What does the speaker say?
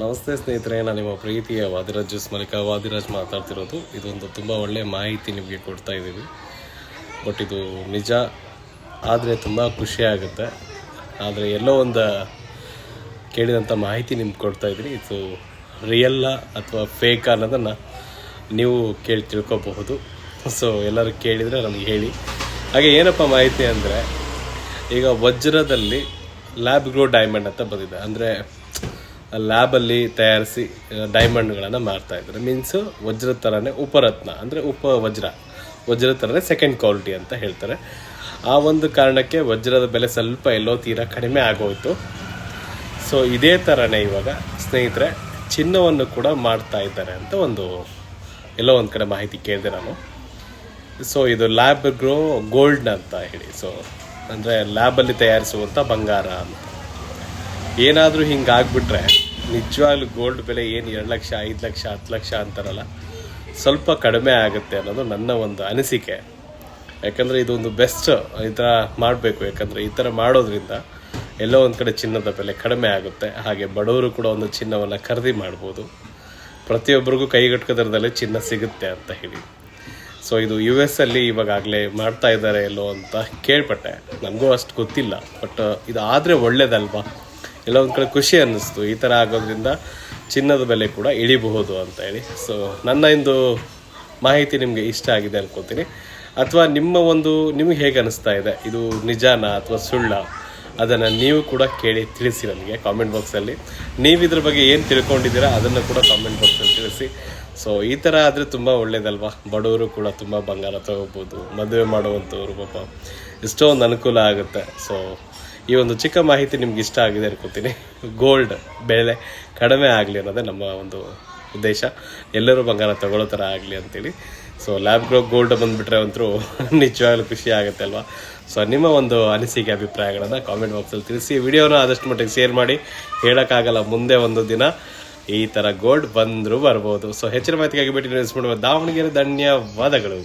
ನಮಸ್ತೆ ಸ್ನೇಹಿತರೆ, ನಾನು ನಿಮ್ಮ ಪ್ರೀತಿಯ ವಾದಿರಾಜ್ ಮಲಿಕ ವಾದಿರಾಜ್ ಮಾತಾಡ್ತಿರೋದು. ಇದೊಂದು ತುಂಬ ಒಳ್ಳೆಯ ಮಾಹಿತಿ ನಿಮಗೆ ಕೊಡ್ತಾ ಇದ್ದೀವಿ. ಬಟ್ ಇದು ನಿಜ ಆದರೆ ತುಂಬ ಖುಷಿಯಾಗುತ್ತೆ. ಆದರೆ ಎಲ್ಲೋ ಒಂದು ಕೇಳಿದಂಥ ಮಾಹಿತಿ ನಿಮ್ಗೆ ಕೊಡ್ತಾ ಇದ್ದೀನಿ. ಇದು ರಿಯಲ್ಲ ಅಥವಾ ಫೇಕ್ ಅನ್ನೋದನ್ನು ನೀವು ಕೇಳಿ ತಿಳ್ಕೊಬಹುದು. ಸೊ ಎಲ್ಲರೂ ಕೇಳಿದರೆ ನಮಗೆ ಹೇಳಿ. ಹಾಗೆ ಏನಪ್ಪ ಮಾಹಿತಿ ಅಂದರೆ, ಈಗ ವಜ್ರದಲ್ಲಿ ಲ್ಯಾಬ್ ಗ್ರೋ ಡೈಮಂಡ್ ಅಂತ ಬಂದಿದೆ. ಅಂದರೆ ಲ್ಯಾಬಲ್ಲಿ ತಯಾರಿಸಿ ಡೈಮಂಡ್ಗಳನ್ನು ಮಾರ್ತಾಯಿದ್ದಾರೆ. ಮೀನ್ಸು ವಜ್ರದ ಥರನೇ ಉಪರತ್ನ, ಅಂದರೆ ವಜ್ರದ ಥರನೇ ಸೆಕೆಂಡ್ ಕ್ವಾಲಿಟಿ ಅಂತ ಹೇಳ್ತಾರೆ. ಆ ಒಂದು ಕಾರಣಕ್ಕೆ ವಜ್ರದ ಬೆಲೆ ಸ್ವಲ್ಪ ಎಲ್ಲೋ ತೀರಾ ಕಡಿಮೆ ಆಗೋಯಿತು. ಸೊ ಇದೇ ಥರನೇ ಇವಾಗ ಸ್ನೇಹಿತರೆ ಚಿನ್ನವನ್ನು ಕೂಡ ಮಾಡ್ತಾ ಇದ್ದಾರೆ ಅಂತ ಎಲ್ಲೋ ಒಂದು ಕಡೆ ಮಾಹಿತಿ ಕೇಳಿದೆ ನಾನು. ಸೊ ಇದು ಲ್ಯಾಬ್ ಗ್ರೋ ಗೋಲ್ಡ್ ಅಂತ ಹೇಳಿ. ಸೊ ಅಂದರೆ ಲ್ಯಾಬಲ್ಲಿ ತಯಾರಿಸುವಂಥ ಬಂಗಾರ ಅಂತ. ಏನಾದರೂ ಹಿಂಗಾಗ್ಬಿಟ್ರೆ ನಿಜವಾಗ್ಲೂ ಗೋಲ್ಡ್ ಬೆಲೆ ಏನು 2 ಲಕ್ಷ 5 ಲಕ್ಷ 10 ಲಕ್ಷ ಅಂತಾರಲ್ಲ, ಸ್ವಲ್ಪ ಕಡಿಮೆ ಆಗುತ್ತೆ ಅನ್ನೋದು ನನ್ನ ಒಂದು ಅನಿಸಿಕೆ. ಯಾಕಂದರೆ ಇದೊಂದು ಬೆಸ್ಟ್ ಈ ಥರ ಮಾಡಬೇಕು. ಯಾಕಂದರೆ ಈ ಥರ ಮಾಡೋದ್ರಿಂದ ಎಲ್ಲೋ ಒಂದು ಕಡೆ ಚಿನ್ನದ ಬೆಲೆ ಕಡಿಮೆ ಆಗುತ್ತೆ. ಹಾಗೆ ಬಡವರು ಕೂಡ ಒಂದು ಚಿನ್ನವನ್ನು ಖರೀದಿ ಮಾಡ್ಬೋದು. ಪ್ರತಿಯೊಬ್ಬರಿಗೂ ಕೈಗೆಟುಕದರದಲ್ಲಿ ಚಿನ್ನ ಸಿಗುತ್ತೆ ಅಂತ ಹೇಳಿ. ಸೊ ಇದು US ಅಲ್ಲಿ ಇವಾಗಲೇ ಮಾಡ್ತಾ ಇದ್ದಾರೆ ಎಲ್ಲೋ ಅಂತ ಕೇಳ್ಪಟ್ಟೆ. ನನಗೂ ಅಷ್ಟು ಗೊತ್ತಿಲ್ಲ. ಬಟ್ ಇದು ಆದರೆ ಒಳ್ಳೇದಲ್ವಾ? ಎಲ್ಲ ಒಂದು ಕಡೆ ಖುಷಿ ಅನ್ನಿಸ್ತು. ಈ ಥರ ಆಗೋದ್ರಿಂದ ಚಿನ್ನದ ಬೆಲೆ ಕೂಡ ಇಳಿಬಹುದು ಅಂತ ಹೇಳಿ. ಸೊ ನನ್ನ ಇಂದು ಮಾಹಿತಿ ನಿಮಗೆ ಇಷ್ಟ ಆಗಿದೆ ಅನ್ಕೋತೀನಿ. ಅಥವಾ ನಿಮಗೆ ಹೇಗೆ ಅನ್ನಿಸ್ತಾ ಇದೆ, ಇದು ನಿಜಾನಾ ಅಥವಾ ಸುಳ್ಳ, ಅದನ್ನು ನೀವು ಕೂಡ ಕೇಳಿ ತಿಳಿಸಿ ನನಗೆ ಕಾಮೆಂಟ್ ಬಾಕ್ಸಲ್ಲಿ. ನೀವು ಇದ್ರ ಬಗ್ಗೆ ಏನು ತಿಳ್ಕೊಂಡಿದ್ದೀರಾ ಅದನ್ನು ಕೂಡ ಕಾಮೆಂಟ್ ಬಾಕ್ಸಲ್ಲಿ ತಿಳಿಸಿ. ಸೊ ಈ ಥರ ಆದರೆ ತುಂಬ ಒಳ್ಳೇದಲ್ವಾ? ಬಡವರು ಕೂಡ ತುಂಬ ಬಂಗಾರ ತಗೋಬೋದು. ಮದುವೆ ಮಾಡುವಂಥವ್ರು ಪಾಪ ಎಷ್ಟೋ ಒಂದು ಅನುಕೂಲ ಆಗುತ್ತೆ. ಸೊ ಈ ಒಂದು ಚಿಕ್ಕ ಮಾಹಿತಿ ನಿಮ್ಗೆ ಇಷ್ಟ ಆಗಿದೆ ಅನ್ಕೋತೀನಿ. ಗೋಲ್ಡ್ ಬೆಲೆ ಕಡಿಮೆ ಆಗಲಿ ಅನ್ನೋದೇ ನಮ್ಮ ಒಂದು ಉದ್ದೇಶ. ಎಲ್ಲರೂ ಬಂಗಾರ ತಗೊಳ್ಳೋ ಥರ ಆಗಲಿ ಅಂತೇಳಿ. ಸೊ ಲ್ಯಾಬ್ ಗ್ರೋ ಗೋಲ್ಡ್ ಬಂದುಬಿಟ್ರೆ ಅಂತೂ ನಿಜವಾಗ್ಲೂ ಖುಷಿ ಆಗುತ್ತೆ ಅಲ್ವಾ? ಸೊ ನಿಮ್ಮ ಒಂದು ಅನಿಸಿಕೆ ಅಭಿಪ್ರಾಯಗಳನ್ನು ಕಾಮೆಂಟ್ ಬಾಕ್ಸಲ್ಲಿ ತಿಳಿಸಿ. ವಿಡಿಯೋನ ಆದಷ್ಟು ಮಟ್ಟಿಗೆ ಶೇರ್ ಮಾಡಿ. ಹೇಳೋಕ್ಕಾಗಲ್ಲ, ಮುಂದೆ ಒಂದು ದಿನ ಈ ಥರ ಗೋಲ್ಡ್ ಬರ್ಬೋದು. ಸೊ ಹೆಚ್ಚಿನ ಮಾಹಿತಿಗಾಗಿ ಭೇಟಿ ನೀಡಿಸ್ಬಿಡುವ ದಾವಣಗೆರೆ. ಧನ್ಯವಾದಗಳು.